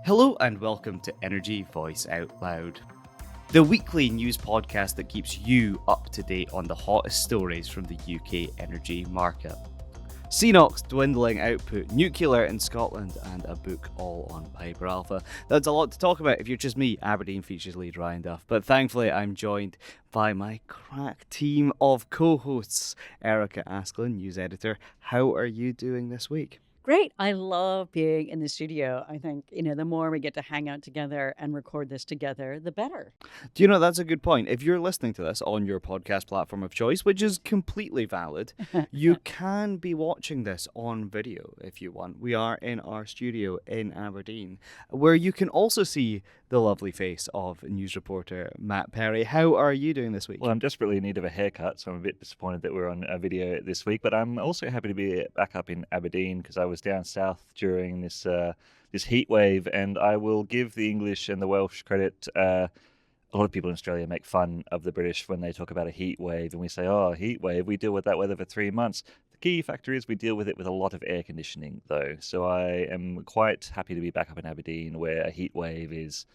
Hello and welcome to Energy Voice Out Loud, the weekly news podcast that keeps you up to date on the hottest stories from the UK energy market. CNOOC's dwindling output, nuclear in Scotland, and a book all on Piper Alpha. That's a lot to talk about if you're just me, Aberdeen features lead Ryan Duff. But thankfully I'm joined by my crack team of co-hosts. Erikka Askeland, news editor. How are you doing this week? Great. I love being in the studio. I think, the more we get to hang out together and record this together, the better. Do you know, that's a good point. If you're listening to this on your podcast platform of choice, which is completely valid, you can be watching this on video if you want. We are in our studio in Aberdeen, where you can also see the lovely face of news reporter Matt Perry. How are you doing this week? Well, I'm desperately in need of a haircut, so I'm a bit disappointed that we're on a video this week. But I'm also happy to be back up in Aberdeen because I was down south during this heat wave, and I will give the English and the Welsh credit. A lot of people in Australia make fun of the British when they talk about a heat wave, and we say, "Oh, heat wave, we deal with that weather for 3 months." The key factor is we deal with it with a lot of air conditioning, though. So I am quite happy to be back up in Aberdeen, where a heat wave is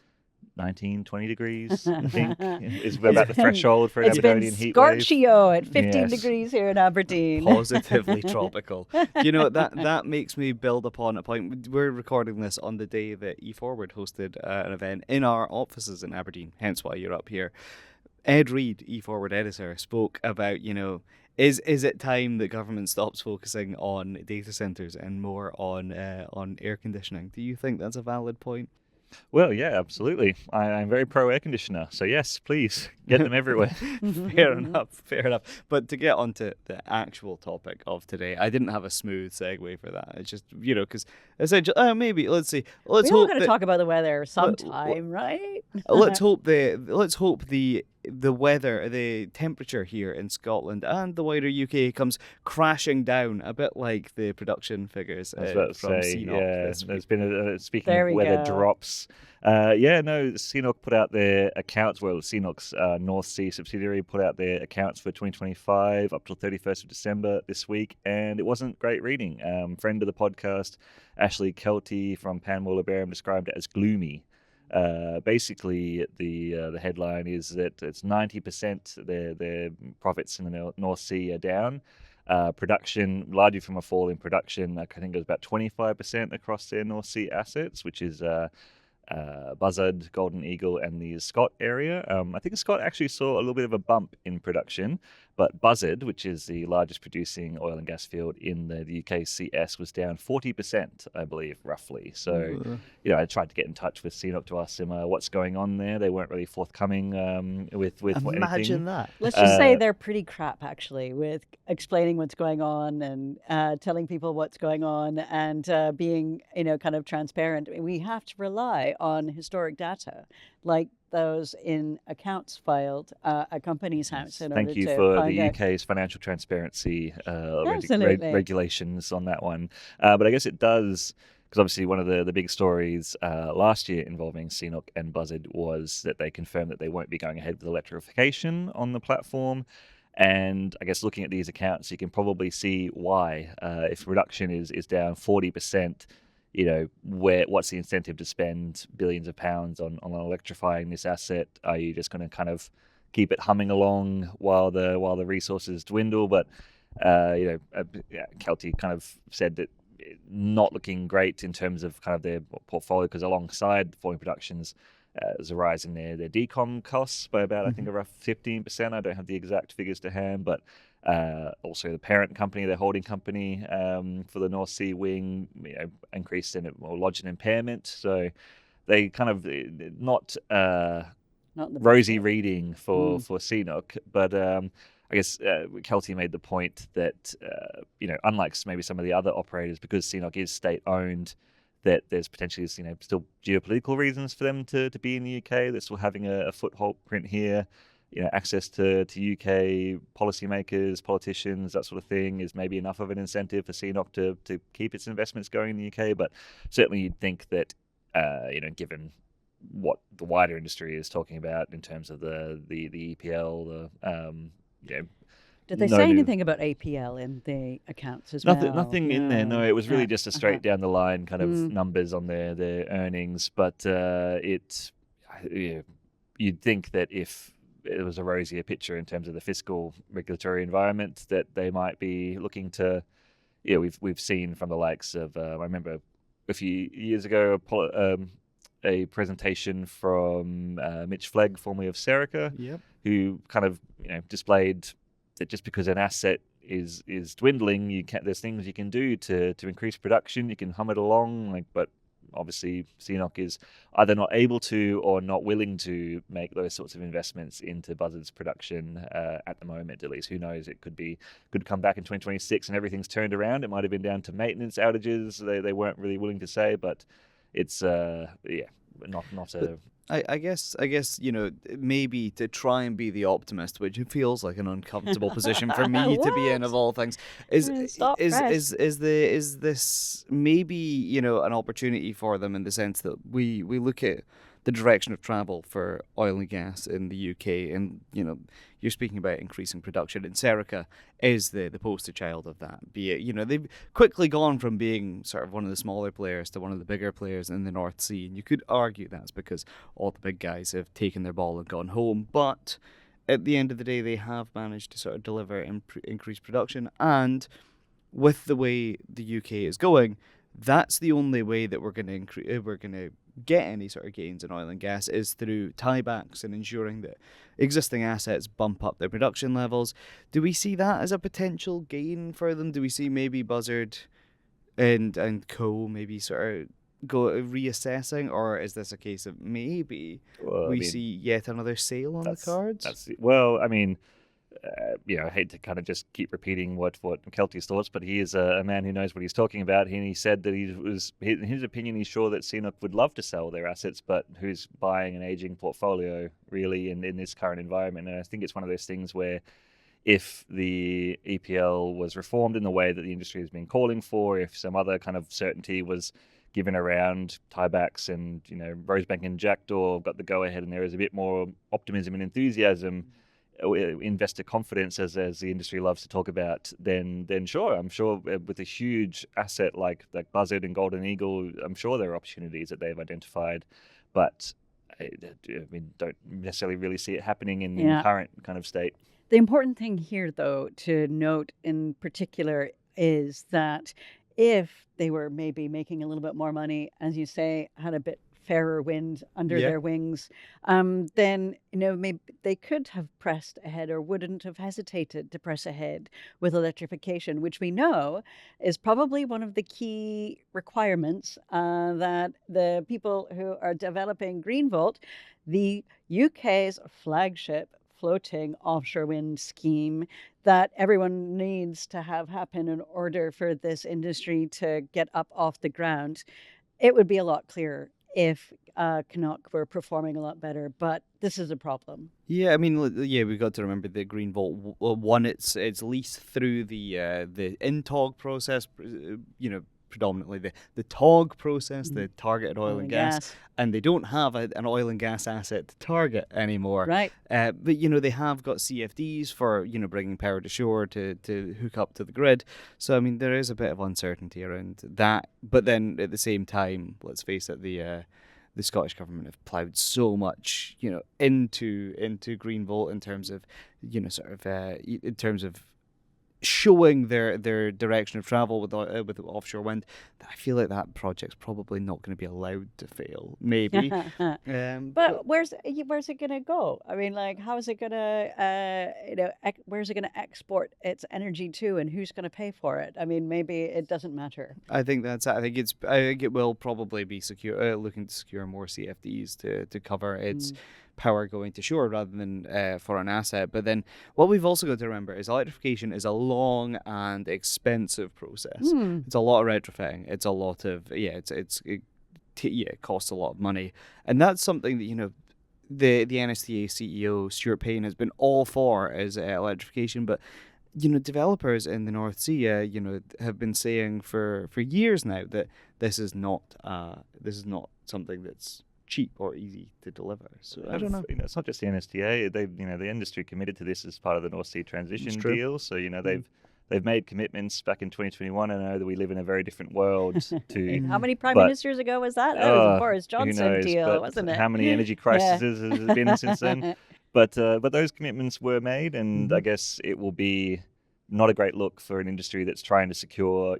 19, 20 degrees, I think, is about the threshold for an Aberdeen heat wave. It's been scorchio at 15 degrees here in Aberdeen. Positively tropical. You know, that makes me build upon a point. We're recording this on the day that eForward hosted an event in our offices in Aberdeen, hence why you're up here. Ed Reed, eForward editor, spoke about, is it time that government stops focusing on data centres and more on air conditioning? Do you think that's a valid point? Well, yeah, absolutely. I'm very pro air conditioner, so yes, please get them everywhere. Fair enough. But to get onto the actual topic of today, I didn't have a smooth segue for that. It's just, because essentially, maybe let's see. We're all going to talk about the weather sometime, right? Let's hope the weather, the temperature here in Scotland and the wider UK comes crashing down a bit like the production figures from CNOOC. Yeah, there's been speaking of weather drops. CNOOC put out their accounts. Well, CNOOC's North Sea subsidiary put out their accounts for 2025 up till 31st of December this week, and it wasn't great reading. Friend of the podcast, Ashley Kelty from Panmure Liberum, described it as gloomy. Basically, the headline is that it's 90% their profits in the North Sea are down. Production, largely from a fall in production, I think it was about 25% across their North Sea assets, which is Buzzard, Golden Eagle, and the Scott area. I think Scott actually saw a little bit of a bump in production, but Buzzard, which is the largest producing oil and gas field in the UK CS, was down 40%, I believe, roughly. So, I tried to get in touch with CNOOC to ask them what's going on there. They weren't really forthcoming with anything. Imagine that. Let's just say they're pretty crap, actually, with explaining what's going on and telling people what's going on and being, kind of transparent. We have to rely on historic data like those in accounts filed at Companies House. Thank you for the UK's financial transparency regulations on that one. But I guess it does, because obviously one of the big stories last year involving CNOOC and Buzzard was that they confirmed that they won't be going ahead with electrification on the platform. And I guess looking at these accounts, you can probably see why. If production is down 40%, what's the incentive to spend billions of pounds on electrifying this asset? Are you just going to kind of keep it humming along while the resources dwindle? But Kelty kind of said that not looking great in terms of kind of their portfolio, because alongside falling productions, there's a rise in their decom costs by about I think around 15%. I don't have the exact figures to hand, but also the parent company, their holding company for the North Sea wing, increased in it or lodged an impairment. So they kind of not rosy reading for CNOOC, but I guess Kelty made the point that unlike maybe some of the other operators, because CNOOC is state owned, that there's potentially still geopolitical reasons for them to be in the UK. They're still having a foothold print here. Access to UK policymakers, politicians, that sort of thing is maybe enough of an incentive for CNOOC to keep its investments going in the UK. But certainly you'd think that, given what the wider industry is talking about in terms of the EPL, Did they say anything about APL in the accounts as well? Nothing in there. No, it was really just a straight down the line kind of numbers on their earnings. But you'd think that if it was a rosier picture in terms of the fiscal regulatory environment, that they might be looking to. Yeah, we've seen from the likes of. I remember a few years ago a presentation from Mitch Flegg, formerly of Serica, who kind of displayed that just because an asset is dwindling, there's things you can do to increase production. You can hum it along, but obviously CNOOC is either not able to or not willing to make those sorts of investments into Buzzard's production at the moment. At least, who knows? It could come back in 2026 and everything's turned around. It might have been down to maintenance outages. They weren't really willing to say, but it's not a. I guess maybe to try and be the optimist, which feels like an uncomfortable position for me to be in of all things, is this maybe an opportunity for them in the sense that we look at the direction of travel for oil and gas in the UK, and you're speaking about increasing production, and Serica is the poster child of that. Be it they've quickly gone from being sort of one of the smaller players to one of the bigger players in the North Sea, and you could argue that's because all the big guys have taken their ball and gone home. But at the end of the day, they have managed to sort of deliver increased production, and with the way the UK is going, that's the only way that we're going to get any sort of gains in oil and gas is through tiebacks and ensuring that existing assets bump up their production levels. Do we see that as a potential gain for them? Do we see maybe Buzzard and co maybe sort of go reassessing, or is this a case of maybe see yet another sale on the cards? I hate to kind of just keep repeating what Kelty's thoughts, but he is a man who knows what he's talking about. And he said that in his opinion, he's sure that CNOOC would love to sell their assets, but who's buying an aging portfolio really in this current environment? And I think it's one of those things where if the EPL was reformed in the way that the industry has been calling for, if some other kind of certainty was given around tiebacks and, Rosebank and Jackdaw got the go-ahead and there is a bit more optimism and enthusiasm, investor confidence, as the industry loves to talk about, then sure, I'm sure with a huge asset like Buzzard and Golden Eagle, I'm sure there are opportunities that they've identified, but I don't necessarily really see it happening in the current kind of state. The important thing here, though, to note in particular is that if they were maybe making a little bit more money, as you say, had a bit fairer wind under their wings, then maybe they could have pressed ahead or wouldn't have hesitated to press ahead with electrification, which we know is probably one of the key requirements that the people who are developing GreenVolt, the UK's flagship floating offshore wind scheme, that everyone needs to have happen in order for this industry to get up off the ground. It would be a lot clearer if CNOOC were performing a lot better, but this is a problem. Yeah, we've got to remember that GreenVolt won its lease through the INTOG process, predominantly the TOG process, the targeted oil and gas, and they don't have an oil and gas asset to target anymore. Right. But they have got CFDs for bringing power to shore to hook up to the grid. So there is a bit of uncertainty around that. But then at the same time, let's face it, the Scottish government have ploughed so much into GreenVolt in terms of in terms of showing their direction of travel with offshore wind, that I feel like that project's probably not going to be allowed to fail. Maybe, but where's it going to go? How is it going to where's it going to export its energy to, and who's going to pay for it? Maybe it doesn't matter. I think it will probably be looking to secure more CFDs to cover its power going to shore rather than for an asset. But then what we've also got to remember is electrification is a long and expensive process. It's a lot of retrofitting. It's a lot of it costs a lot of money, and that's something that the NSTA CEO Stuart Payne has been all for, is electrification. But developers in the North Sea have been saying for years now that this is not something that's cheap or easy to deliver. So I don't know. It's not just the NSTA. The industry committed to this as part of the North Sea transition deal. So they've made commitments back in 2021. I know that we live in a very different world. How many prime ministers ago was that? That was a Boris Johnson deal, wasn't it? How many energy crises has it been since then? But those commitments were made, and I guess it will be not a great look for an industry that's trying to secure,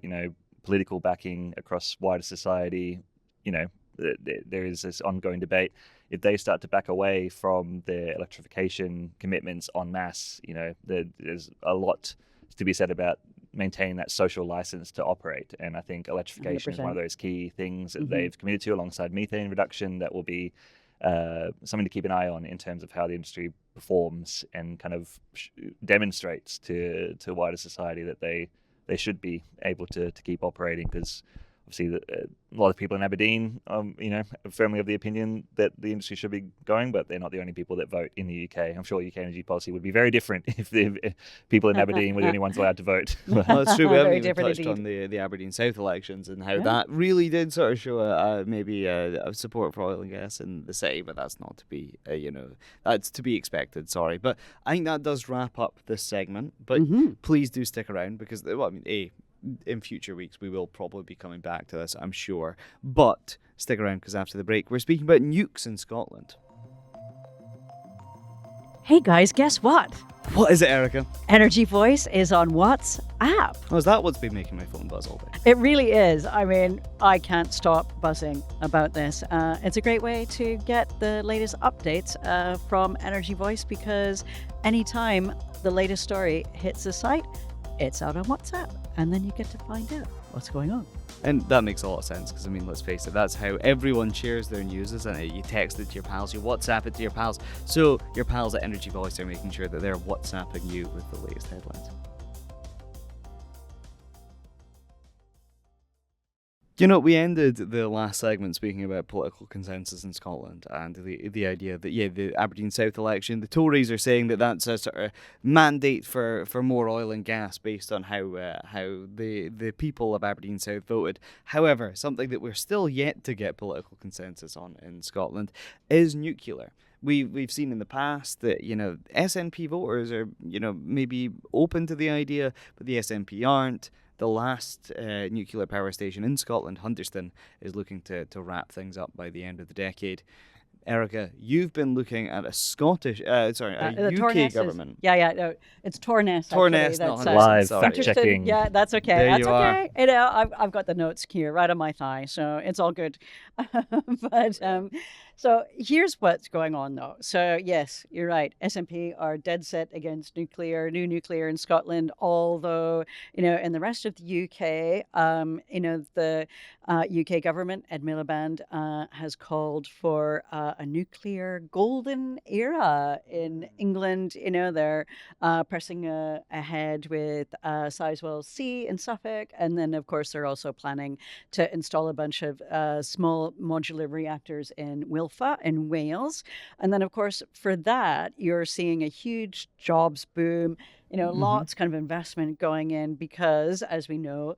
political backing across wider society. There is this ongoing debate. If they start to back away from their electrification commitments en masse, there's a lot to be said about maintaining that social license to operate. And I think electrification 100%. Is one of those key things that they've committed to, alongside methane reduction. That will be something to keep an eye on in terms of how the industry performs and kind of demonstrates to wider society that they should be able to keep operating, because obviously a lot of people in Aberdeen, are firmly of the opinion that the industry should be going, but they're not the only people that vote in the UK. I'm sure UK energy policy would be very different if the people in Aberdeen were the only ones allowed to vote. Well, it's true. We haven't even touched on the Aberdeen South elections and how that really did sort of show maybe a support for oil and gas in the city, but that's not to be, that's to be expected. Sorry, but I think that does wrap up this segment. But please do stick around, because in future weeks we will probably be coming back to this, I'm sure. But stick around, because after the break we're speaking about nukes in Scotland. Hey guys, guess what? What is it, Erikka? Energy Voice is on WhatsApp. Oh, is that what's been making my phone buzz all day? It really is. I mean, I can't stop buzzing about this. It's a great way to get the latest updates from Energy Voice, because anytime the latest story hits the site, it's out on WhatsApp, and then you get to find out what's going on. And that makes a lot of sense, because, let's face it, that's how everyone shares their news, isn't it? You text it to your pals, you WhatsApp it to your pals. So your pals at Energy Voice are making sure that they're WhatsApping you with the latest headlines. We ended the last segment speaking about political consensus in Scotland and the idea that, the Aberdeen South election, the Tories are saying that that's a sort of mandate for more oil and gas based on how the people of Aberdeen South voted. However, something that we're still yet to get political consensus on in Scotland is nuclear. We've seen in the past that, SNP voters are, maybe open to the idea, but the SNP aren't. The last nuclear power station in Scotland, Hunterston, is looking to wrap things up by the end of the decade. Erikka, you've been looking at a UK government. It's Torness. Torness, not live fact-checking. Yeah, that's okay. There that's okay. I've got the notes here right on my thigh, so it's all good. But so here's what's going on, though. So yes, you're right. SNP are dead set against new nuclear in Scotland. Although in the rest of the UK, the UK government, Ed Miliband, has called for a nuclear golden era in England. They're pressing ahead with Sizewell C in Suffolk, and then of course they're also planning to install a bunch of small modular reactors in Wilfa in Wales. And then of course for that you're seeing a huge jobs boom. Lots kind of investment going in, because as we know,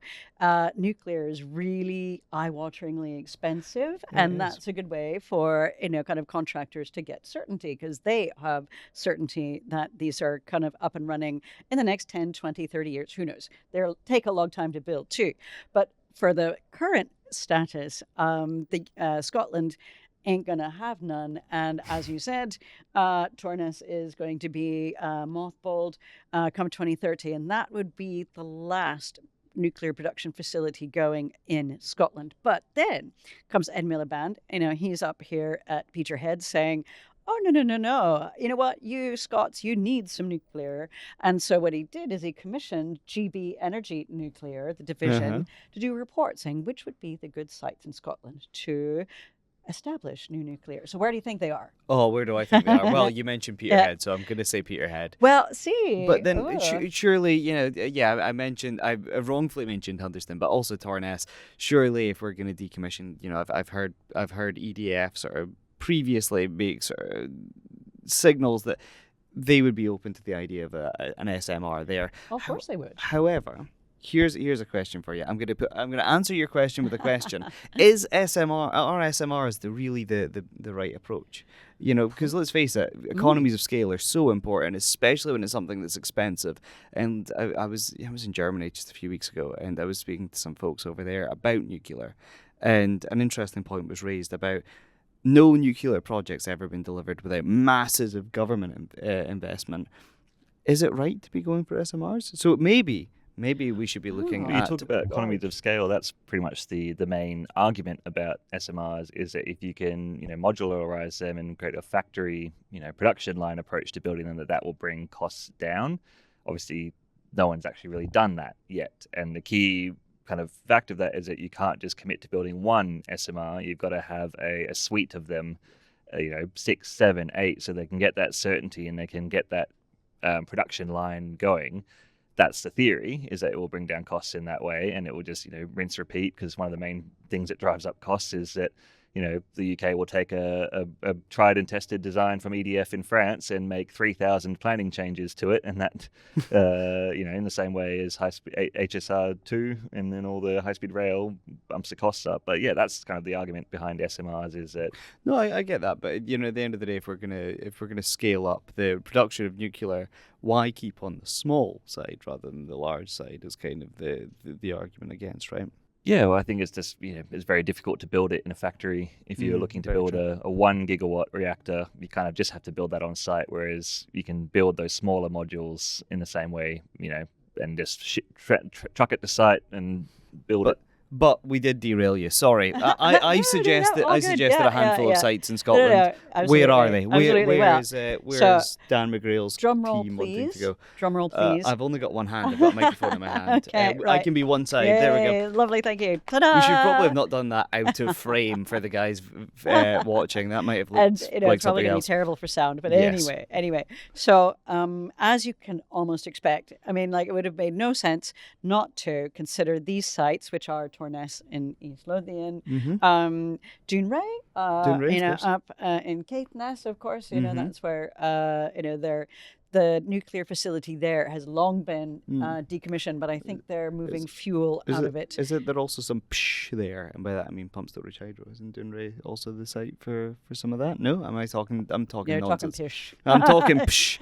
nuclear is really eye-wateringly expensive, and that's a good way for kind of contractors to get certainty, because they have certainty that these are kind of up and running in the next 10, 20, 30 years. Who knows? They'll take a long time to build too. But for the current status, Scotland ain't going to have none. And as you said, Torness is going to be mothballed come 2030. And that would be the last nuclear production facility going in Scotland. But then comes Ed Miliband. He's up here at Peterhead saying, oh, no. You know what? You Scots, you need some nuclear. And so what he did is he commissioned GB Energy Nuclear, the division, to do a report saying which would be the good sites in Scotland to establish new nuclear. So where do you think they are? Oh, where do I think they are? Well, you mentioned Peterhead, so I'm going to say Peterhead. Well, see. But then surely, I wrongfully mentioned Hunterston, but also Torness. Surely if we're going to decommission, I've heard EDF sort of previously make sort of signals that they would be open to the idea of an SMR there. Of course they would. However, Here's a question for you. I'm gonna answer your question with a question. Is SMRs really the right approach? Because let's face it, economies of scale are so important, especially when it's something that's expensive. And I was in Germany just a few weeks ago, and I was speaking to some folks over there about nuclear, and an interesting point was raised about no nuclear project's ever been delivered without massive government investment. Is it right to be going for SMRs? So maybe we should be looking at... You talk about economies of scale, that's pretty much the main argument about SMRs, is that if you can, modularize them and create a factory, production line approach to building them, that will bring costs down. Obviously, no one's actually really done that yet. And the key kind of fact of that is that you can't just commit to building one SMR. You've got to have a suite of them, 6, 7, 8, so they can get that certainty and they can get that production line going. That's the theory, is that it will bring down costs in that way, and it will just rinse repeat, because one of the main things that drives up costs is that the UK will take a tried and tested design from EDF in France and make 3,000 planning changes to it, and that in the same way as HSR2 and then all the high-speed rail bumps the costs up. But yeah, that's kind of the argument behind SMRs, is that... No, I get that, but at the end of the day, if we're gonna scale up the production of nuclear, why keep on the small side rather than the large side? Is kind of the argument against, right? Yeah, well, I think it's just, it's very difficult to build it in a factory. If you're looking to build a 1 gigawatt reactor, you kind of just have to build that on site, whereas you can build those smaller modules in the same way, and just truck it to site and build it. But we did derail you. Sorry, I suggested a handful of sites in Scotland. Where are they? Where is Dan McGrail's team wanting to go? Drum roll, please. I've only got one hand. I've got a microphone in my hand. Okay, right. I can be one side. Yay, there we go. Lovely, thank you. Ta-da! We should probably have not done that out of frame for the guys watching. That might have looked like it's probably something going to be else. terrible for sound. But Yes. anyway. So as you can almost expect, it would have made no sense not to consider these sites, which are Torness in East Lothian, Dounreay, up in Caithness, of course. That's where the nuclear facility there has long been decommissioned, but I think they're moving fuel out of it. Is it there also some psh there? And by that I mean pumped storage hydro. Isn't Dounreay also the site for some of that? No? I'm talking You're nonsense. talking pish. I'm talking psh.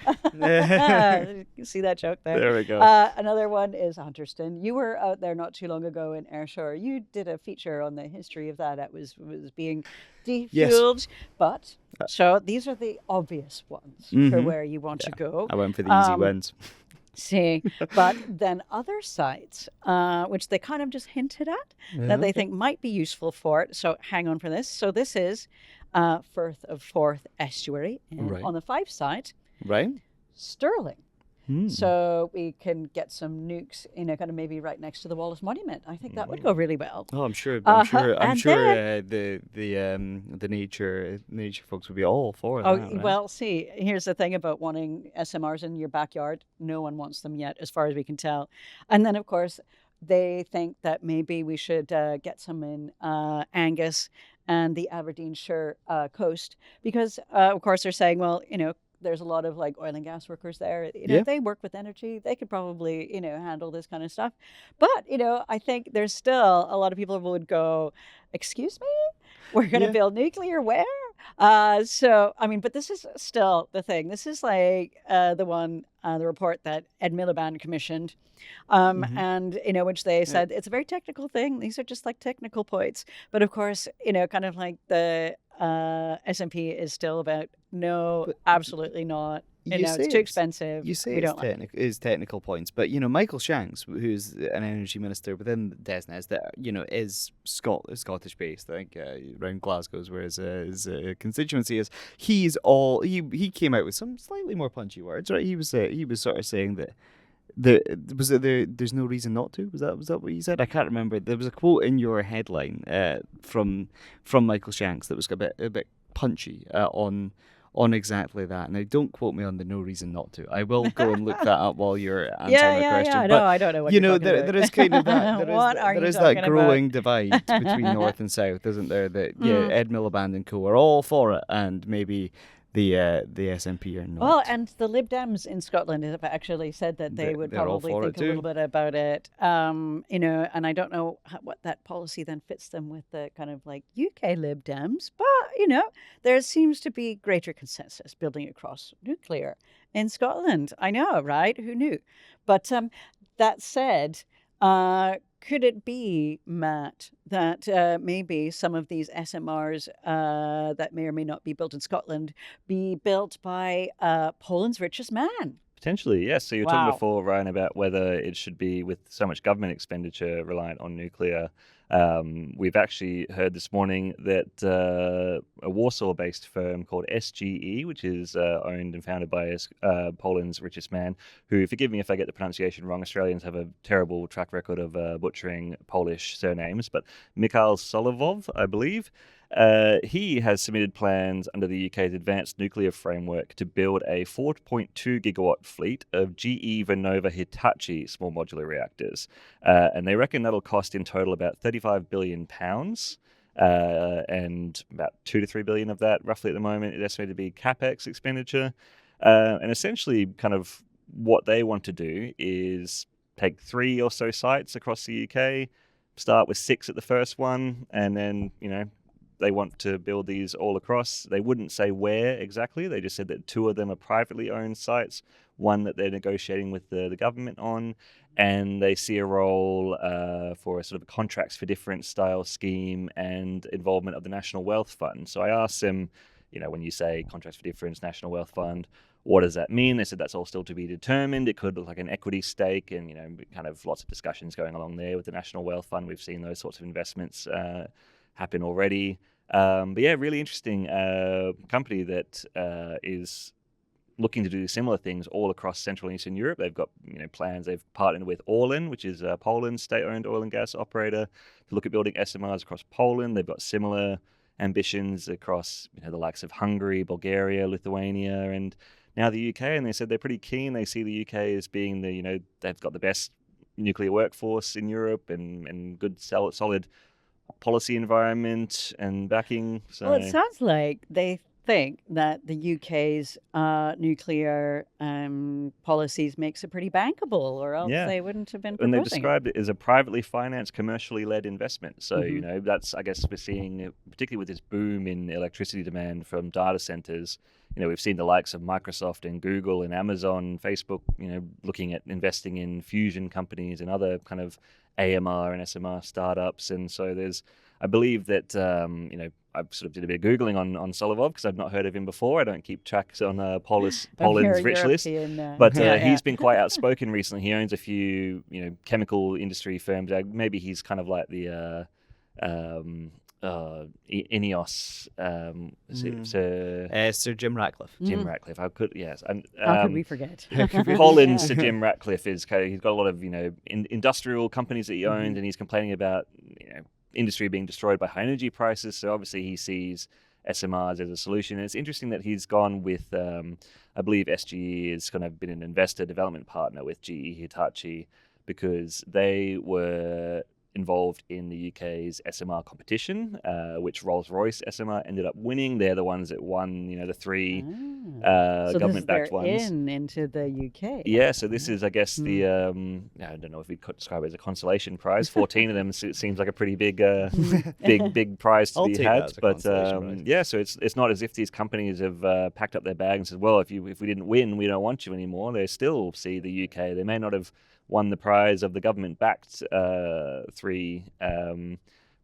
See that joke there? There we go. Another one is Hunterston. You were out there not too long ago in Ayrshire. You did a feature on the history of that. It was being defueled. Yes. But so these are the obvious ones for where you want to go. I went for the easy wins. See, but then other sites, which they kind of just hinted at, that they think might be useful for it. So hang on for this. So this is Firth of Forth Estuary on the Fife site. Right. Stirling. So we can get some nukes, kind of maybe right next to the Wallace Monument. I think that would go really well. Oh, I'm sure. The nature folks would be all for that. Right? Well, see, here's the thing about wanting SMRs in your backyard. No one wants them yet, as far as we can tell. And then, of course, they think that maybe we should get some in Angus and the Aberdeenshire coast, because, of course, they're saying, well, there's a lot of oil and gas workers there. They work with energy. They could probably, handle this kind of stuff. But, I think there's still a lot of people who would go, excuse me? We're going to build nuclear where? But this is still the thing. This is the report that Ed Miliband commissioned, and, which they said it's a very technical thing. These are just technical points. But of course, kind of the SNP is still about, no, absolutely not. It's too expensive. You say it's technical points, but Michael Shanks, who's an energy minister within DESNZ, that is Scottish based. I think around Glasgow is where his constituency is. He came out with some slightly more punchy words, right? He was sort of saying that there's no reason not to. Was that what you said? I can't remember. There was a quote in your headline from Michael Shanks that was a bit punchy on exactly that. Now, don't quote me on the no reason not to. I will go and look that up while you're answering the question. Yeah, I don't know what you're talking about. There is kind of that. There is that growing divide between north and south, isn't there? That Ed Miliband and co are all for it, and maybe the SNP are not. Well, and the Lib Dems in Scotland have actually said that they would they're all probably for think it a little bit about it. And I don't know what that policy then fits them with the kind of like UK Lib Dems, but there seems to be greater consensus building across nuclear in Scotland. I know, right? Who knew? But that said, could it be, Matt, that maybe some of these SMRs that may or may not be built in Scotland be built by Poland's richest man? Potentially, yes. So you were Wow. talking before, Ryan, about whether it should be, with so much government expenditure reliant on nuclear. We've actually heard this morning that a Warsaw-based firm called SGE, which is owned and founded by Poland's richest man, who, forgive me if I get the pronunciation wrong, Australians have a terrible track record of butchering Polish surnames, but Mikhail Solovov, I believe. He has submitted plans under the UK's Advanced Nuclear Framework to build a 4.2 gigawatt fleet of GE Vernova Hitachi small modular reactors. And they reckon that'll cost in total about £35 billion. And about 2 to 3 billion of that, roughly at the moment, is estimated to be capex expenditure. And essentially, kind of what they want to do is take 3 or so sites across the UK, start with 6 at the first one, and then, they want to build these all across. They wouldn't say where exactly. They just said that 2 of them are privately owned sites, one that they're negotiating with the government on, and they see a role for a sort of a contracts for difference style scheme and involvement of the National Wealth Fund. So I asked them, when you say contracts for difference, National Wealth Fund, what does that mean? They said that's all still to be determined. It could look like an equity stake, and kind of lots of discussions going along there with the National Wealth Fund. We've seen those sorts of investments happen already. But yeah, really interesting company that is looking to do similar things all across Central and Eastern Europe. They've got plans. They've partnered with Orlen, which is Poland's state-owned oil and gas operator, to look at building SMRs across Poland. They've got similar ambitions across the likes of Hungary, Bulgaria, Lithuania, and now the UK. And they said they're pretty keen. They see the UK as being they've got the best nuclear workforce in Europe and good solid policy environment and backing. So. Well, it sounds like they think that the UK's nuclear policies makes it pretty bankable, or else they wouldn't have been proposing. And they described it as a privately financed, commercially led investment. So, that's, I guess, we're seeing, particularly with this boom in electricity demand from data centers, we've seen the likes of Microsoft and Google and Amazon, Facebook, looking at investing in fusion companies and other kind of AMR and SMR startups. And so I believe that, I sort of did a bit of Googling on Solovov because I've not heard of him before. I don't keep tracks on Poland's rich list. But he's been quite outspoken recently. He owns a few, chemical industry firms. Maybe he's kind of like the INEOS. Sir Jim Ratcliffe. Jim Ratcliffe. How could we forget? Poland's Sir Jim Ratcliffe he's got a lot of industrial companies that he owns, and he's complaining about industry being destroyed by high energy prices. So obviously he sees SMRs as a solution. And it's interesting that he's gone with, I believe SGE has kind of been an investor development partner with GE Hitachi, because they were involved in the UK's SMR competition, which Rolls-Royce SMR ended up winning. They're the ones that won, the 3 government-backed ones. Into the UK. Yeah, so this is, I guess, the, I don't know if we'd describe it as a consolation prize. 14 of them seems like a pretty big big prize to be had. But so it's not as if these companies have packed up their bag and said, well, if we didn't win, we don't want you anymore. They still see the UK. They may not have won the prize of the government-backed 3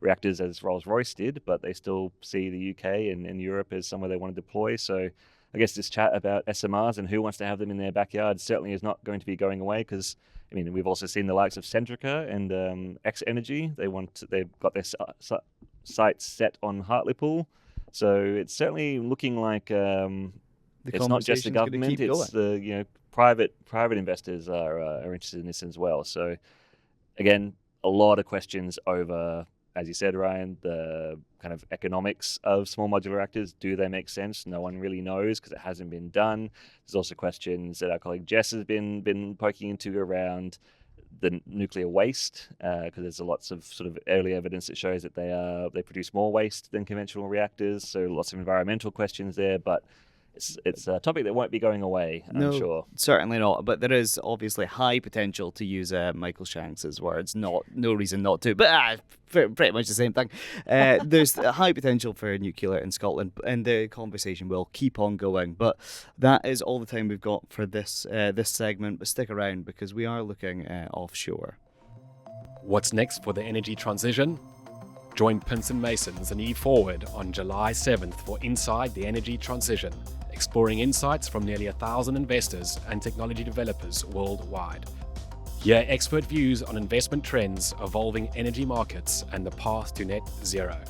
reactors as Rolls-Royce did, but they still see the UK and Europe as somewhere they want to deploy. So I guess this chat about SMRs and who wants to have them in their backyard certainly is not going to be going away, because we've also seen the likes of Centrica and X Energy. They've got their sights set on Hartlepool. So it's certainly looking like it's not just the government; it's the private investors are interested in this as well. So again, a lot of questions over, as you said, Ryan, the kind of economics of small modular reactors. Do they make sense? No one really knows because it hasn't been done. There's also questions that our colleague Jess has been poking into around the nuclear waste, because there's lots of sort of early evidence that shows that they produce more waste than conventional reactors. So lots of environmental questions there, but it's a topic that won't be going away, I'm sure. Certainly not. But there is obviously high potential, to use Michael Shanks's words. No reason not to. But pretty much the same thing. There's a high potential for nuclear in Scotland, and the conversation will keep on going. But that is all the time we've got for this segment. But stick around, because we are looking offshore. What's next for the energy transition? Join Pinson Masons and eForward on July 7th for Inside the Energy Transition, exploring insights from nearly 1,000 investors and technology developers worldwide. Hear expert views on investment trends, evolving energy markets, and the path to net zero.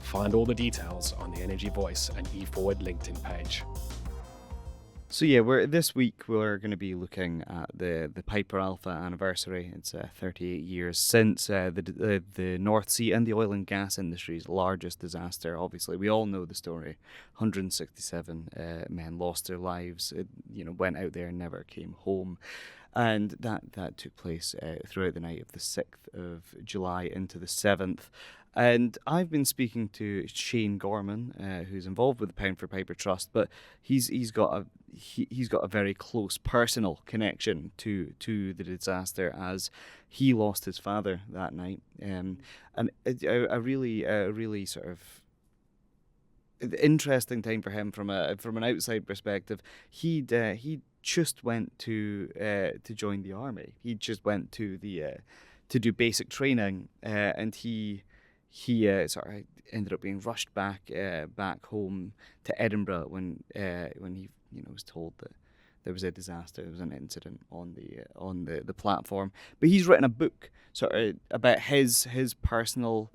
Find all the details on the Energy Voice and eForward LinkedIn page. So yeah, this week we're going to be looking at the Piper Alpha anniversary. It's 38 years since the North Sea and the oil and gas industry's largest disaster. Obviously, we all know the story. 167 men lost their lives. Went out there and never came home. And that took place throughout the night of the 6th of July into the 7th. And I've been speaking to Shane Gorman, who's involved with the Pound for Piper Trust, but he's got a very close personal connection to the disaster, as he lost his father that night, and a really sort of interesting time for him from an outside perspective. He just went to join the army. He just went to to do basic training, and he ended up being rushed back home to Edinburgh when he was told that there was a disaster, there was an incident on the platform. But he's written a book sort of about his personal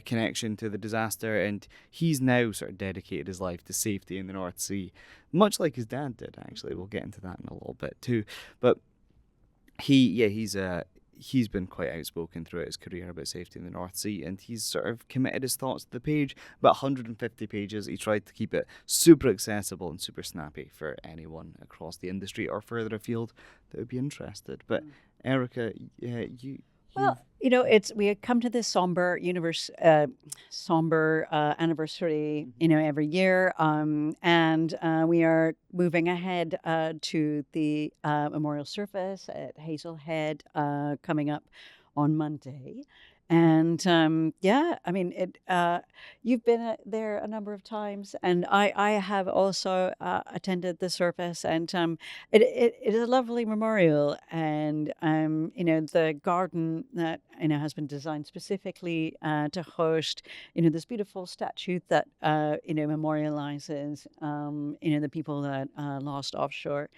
connection to the disaster, and he's now sort of dedicated his life to safety in the North Sea, much like his dad did. Actually, we'll get into that in a little bit too. But he's been quite outspoken throughout his career about safety in the North Sea, and he's sort of committed his thoughts to the page. About 150 pages. He tried to keep it super accessible and super snappy for anyone across the industry or further afield that would be interested. But Erikka, we have come to this somber anniversary, every year, and we are moving ahead to the memorial service at Hazelhead coming up on Monday. And you've been there a number of times, and I have also attended the service, and it is a lovely memorial, and the garden that has been designed specifically to host this beautiful statue that memorializes the people that lost offshore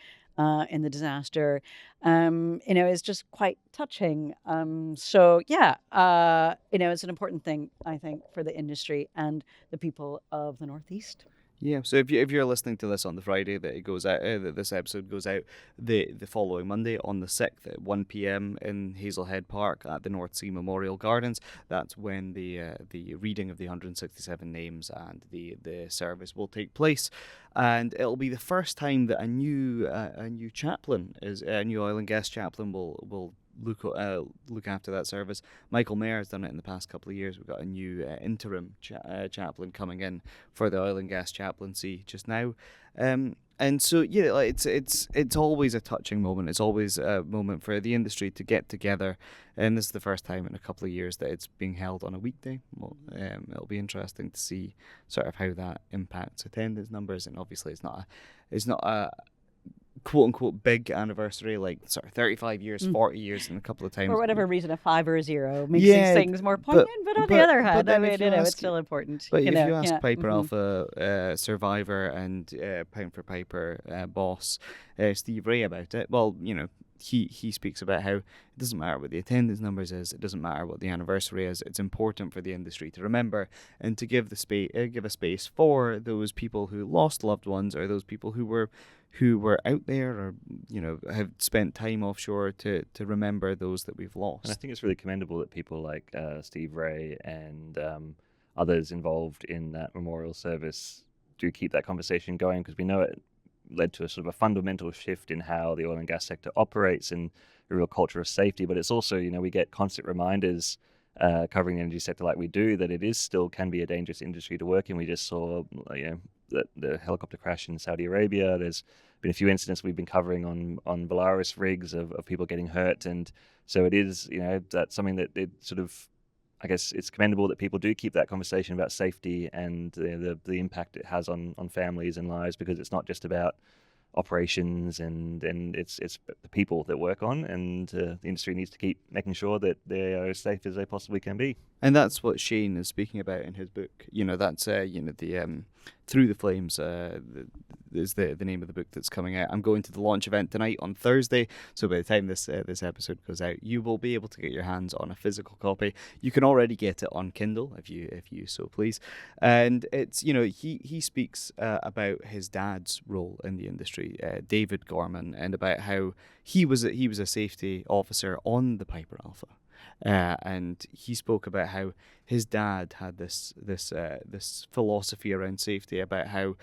in the disaster, is just quite touching. It's an important thing, I think, for the industry and the people of the Northeast. Yeah, so if you're listening to this on the Friday that it goes out, that this episode goes out, the following Monday on the 6th at 1 p.m. in Hazelhead Park at the North Sea Memorial Gardens, that's when the reading of the 167 names and the service will take place, and it'll be the first time that a new chaplain, a new oil and gas chaplain, will look after that service. Michael Mayer has done it in the past couple of years. We've got a new interim chaplain coming in for the oil and gas chaplaincy just now, and so it's always a touching moment. It's always a moment for the industry to get together, and this is the first time in a couple of years that it's being held on a weekday. It'll be interesting to see sort of how that impacts attendance numbers, and obviously it's not a quote-unquote big anniversary, like sort of 35 years, 40 years, and a couple of times. For whatever reason, a 5 or a 0 makes these things more poignant, but on the other hand, it's still important. But if you ask Piper Alpha survivor and Pound for Piper boss Steve Ray about it, well, he speaks about how it doesn't matter what the attendance numbers is, it doesn't matter what the anniversary is, it's important for the industry to remember and to give a space for those people who lost loved ones, or those people who were out there, or have spent time offshore, to remember those that we've lost. And I think it's really commendable that people like Steve Ray and others involved in that memorial service do keep that conversation going, because we know it led to a sort of a fundamental shift in how the oil and gas sector operates and a real culture of safety. But it's also, we get constant reminders covering the energy sector like we do, that it is still can be a dangerous industry to work in. We just saw, the helicopter crash in Saudi Arabia. There's been a few incidents we've been covering on Valaris rigs of people getting hurt, and so it is, that's something that it sort of, I guess it's commendable that people do keep that conversation about safety and the impact it has on families and lives, because it's not just about operations and it's the people that work on, and the industry needs to keep making sure that they are as safe as they possibly can be. And that's what Shane is speaking about in his book. That's the Through the Flames is the name of the book that's coming out. I'm going to the launch event tonight on Thursday, so by the time this episode goes out, you will be able to get your hands on a physical copy. You can already get it on Kindle if you so please. And it's he speaks about his dad's role in the industry, David Gorman, and about how he was a safety officer on the Piper Alpha. And he spoke about how his dad had this philosophy around safety, about how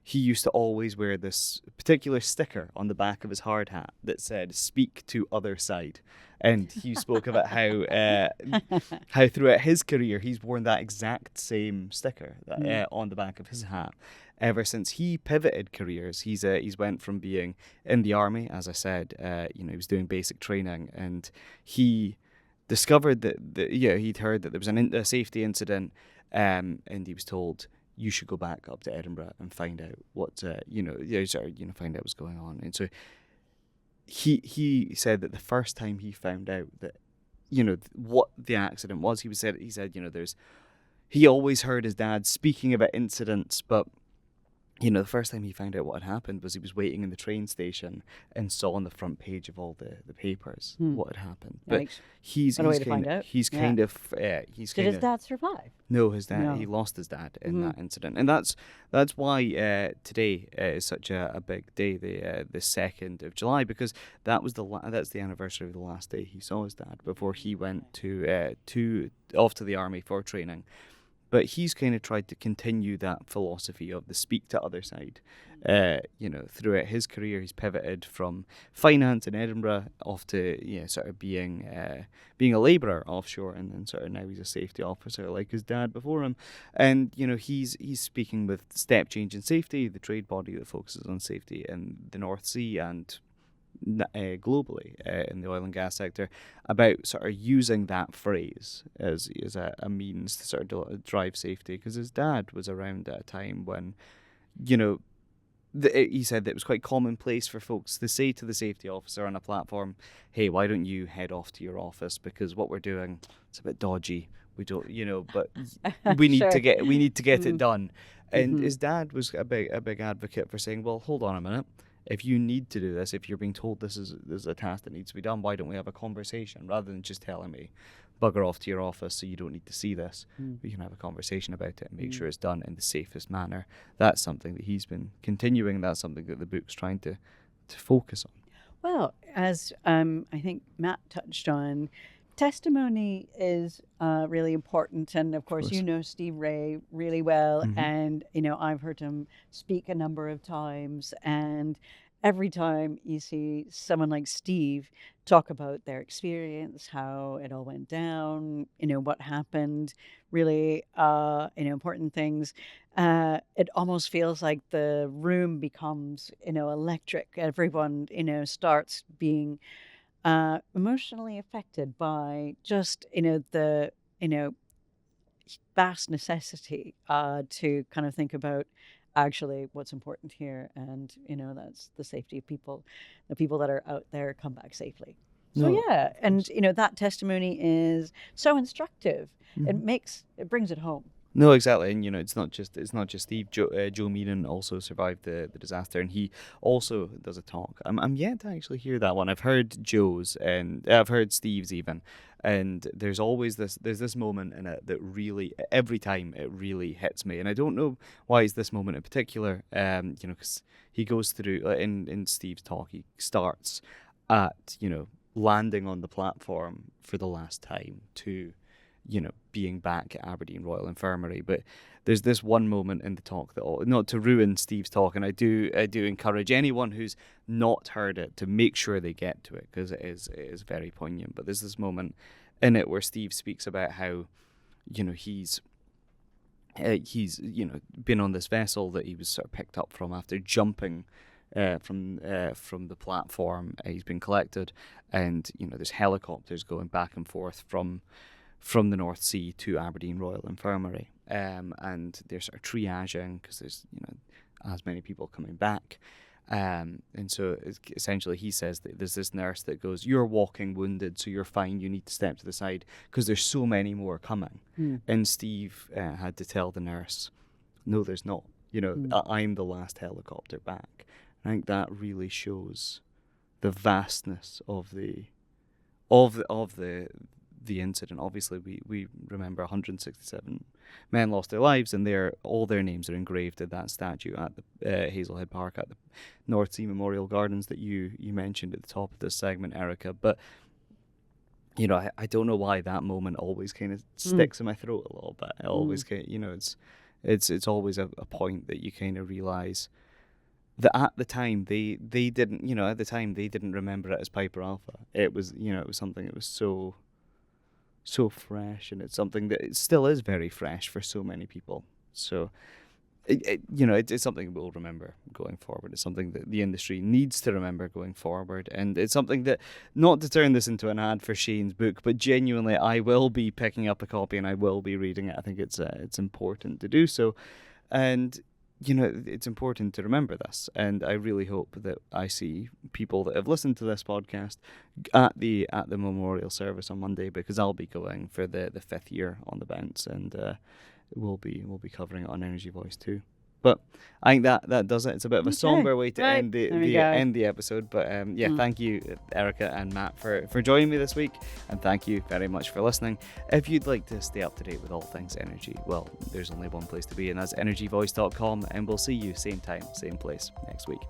he used to always wear this particular sticker on the back of his hard hat that said "Speak to other side." And he spoke about how throughout his career he's worn that exact same sticker on the back of his hat. Ever since he pivoted careers, he's went from being in the army, as I said, he was doing basic training, and he discovered that he'd heard that there was a safety incident, and he was told, you should go back up to Edinburgh and find out what find out what's going on. And so he said that the first time he found out that what the accident was, he said he always heard his dad speaking about incidents, but the first time he found out what had happened was he was waiting in the train station and saw on the front page of all the papers what had happened. But he's Did his dad survive? No, his dad. He lost his dad in that incident, and that's why today is such a big day, the 2nd of July, because that's the anniversary of the last day he saw his dad before he went off to the army for training. But he's kind of tried to continue that philosophy of the speak to other side. Throughout his career, he's pivoted from finance in Edinburgh off to sort of being a labourer offshore, and then sort of now he's a safety officer like his dad before him. And he's speaking with Step Change in Safety, the trade body that focuses on safety in the North Sea and globally in the oil and gas sector, about sort of using that phrase as a means to sort of drive safety, because his dad was around at a time when he said that it was quite commonplace for folks to say to the safety officer on a platform, hey, why don't you head off to your office, because what we're doing, it's a bit dodgy, we don't but we need to get it done. And his dad was a big advocate for saying, well, hold on a minute, if you need to do this, if you're being told this is a task that needs to be done, why don't we have a conversation rather than just telling me, bugger off to your office so you don't need to see this. We can have a conversation about it and make sure it's done in the safest manner. That's something that he's been continuing. That's something that the book's trying to focus on. Well, as I think Matt touched on, testimony is really important, and of course you know Steve Ray really well, and I've heard him speak a number of times, and every time you see someone like Steve talk about their experience, how it all went down, what happened, really important things, it almost feels like the room becomes electric. Everyone starts being emotionally affected by just the vast necessity to kind of think about actually what's important here, and that's the safety of people, the people that are out there come back safely. And that testimony is so instructive. It brings it home. No, exactly, and it's not just Steve. Joe Meenan also survived the disaster, and he also does a talk. I'm yet to actually hear that one. I've heard Joe's, and I've heard Steve's even. And there's always this moment in it that really, every time it really hits me, and I don't know why it's this moment in particular. Because he goes through in Steve's talk, he starts at landing on the platform for the last time to being back at Aberdeen Royal Infirmary. But there's this one moment in the talk that, not to ruin Steve's talk, and I do encourage anyone who's not heard it to make sure they get to it, because it is very poignant. But there's this moment in it where Steve speaks about how he's he's been on this vessel that he was sort of picked up from after jumping from the platform. He's been collected, and there's helicopters going back and forth from the North Sea to Aberdeen Royal Infirmary, and they're sort of triaging because there's as many people coming back. And so essentially he says that there's this nurse that goes, "You're walking wounded, so you're fine, you need to step to the side because there's so many more coming." And Steve had to tell the nurse, "No, there's not. I'm the last helicopter back." I think that really shows the vastness of the incident. Obviously, we remember 167 men lost their lives, and all their names are engraved at that statue at the Hazelhead Park at the North Sea Memorial Gardens that you mentioned at the top of this segment, Erikka. But I don't know why that moment always kind of sticks in my throat a little bit. It always it's always a point that you kind of realize that at the time they didn't remember it as Piper Alpha. It was it was something that was so fresh, and it's something that it still is very fresh for so many people. So it's something we'll remember going forward. It's something that the industry needs to remember going forward, and it's something that, not to turn this into an ad for Shane's book, but genuinely I will be picking up a copy and I will be reading it. I think it's important to do so, and it's important to remember this, and I really hope that I see people that have listened to this podcast at the memorial service on Monday, because I'll be going for the 5th year on the bounce, and we'll be covering it on Energy Voice too. But I think that does it. It's a bit of a somber way to end the episode. But thank you, Erikka and Matt, for joining me this week, and thank you very much for listening. If you'd like to stay up to date with all things energy, well, there's only one place to be, and that's energyvoice.com, and we'll see you same time, same place next week.